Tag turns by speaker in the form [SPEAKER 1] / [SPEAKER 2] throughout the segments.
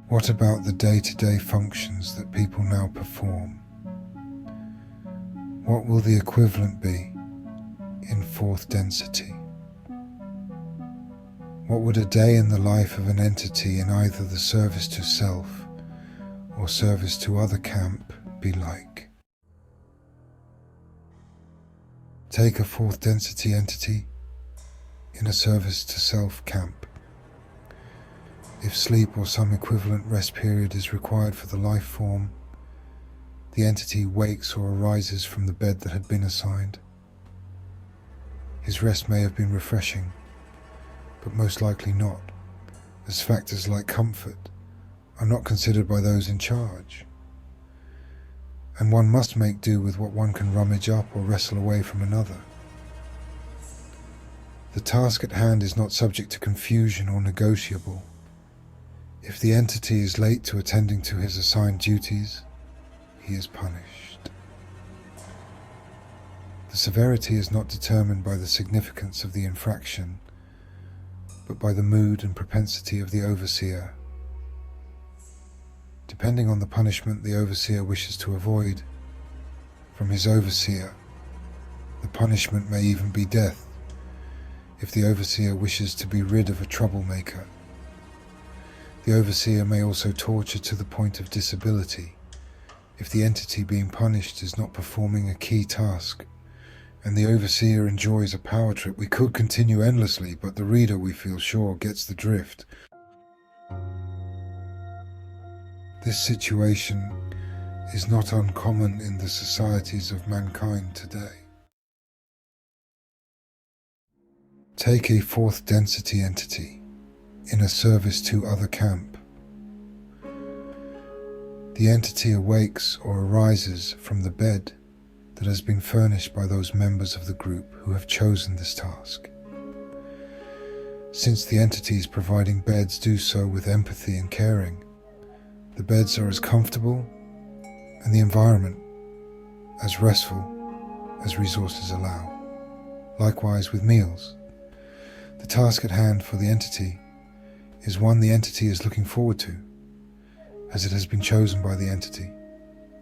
[SPEAKER 1] What about the day-to-day functions that people now perform? What will the equivalent be in fourth density? What would a day in the life of an entity in either the service to self or service to other camp be like? Take a fourth density entity in a service to self camp. If sleep or some equivalent rest period is required for the life form, the entity wakes or arises from the bed that had been assigned. His rest may have been refreshing, but most likely not, as factors like comfort are not considered by those in charge, and one must make do with what one can rummage up or wrestle away from another. The task at hand is not subject to confusion or negotiable. If the entity is late to attending to his assigned duties, he is punished. The severity is not determined by the significance of the infraction, but by the mood and propensity of the overseer. Depending on the punishment the overseer wishes to avoid from his overseer, the punishment may even be death if the overseer wishes to be rid of a troublemaker. The overseer may also torture to the point of disability if the entity being punished is not performing a key task, and the overseer enjoys a power trip. We could continue endlessly, but the reader, we feel sure, gets the drift. This situation is not uncommon in the societies of mankind today. Take a fourth density entity in a service to other camp. The entity awakes or arises from the bed that has been furnished by those members of the group who have chosen this task. Since the entities providing beds do so with empathy and caring, the beds are as comfortable and the environment as restful as resources allow. Likewise with meals. The task at hand for the entity is one the entity is looking forward to, as it has been chosen by the entity,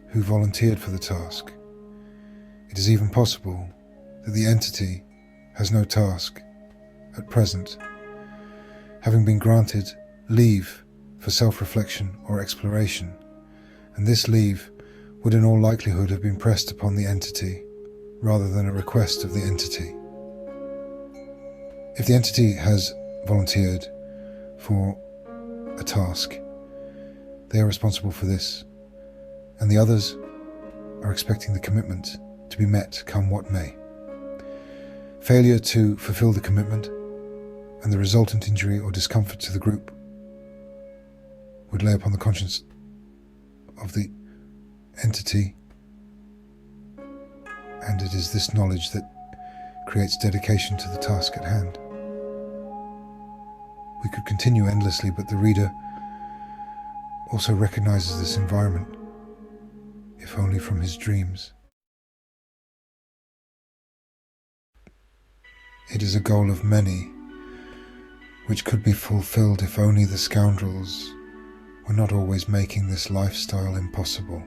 [SPEAKER 1] who volunteered for the task. It is even possible that the entity has no task at present, having been granted leave for self-reflection or exploration, and this leave would in all likelihood have been pressed upon the entity rather than a request of the entity. If the entity has volunteered for a task, they are responsible for this, and the others are expecting the commitment to be met come what may. Failure to fulfill the commitment and the resultant injury or discomfort to the group would lay upon the conscience of the entity, and it is this knowledge that creates dedication to the task at hand. We could continue endlessly, but the reader also recognizes this environment, if only from his dreams. It is a goal of many, which could be fulfilled if only the scoundrels were not always making this lifestyle impossible.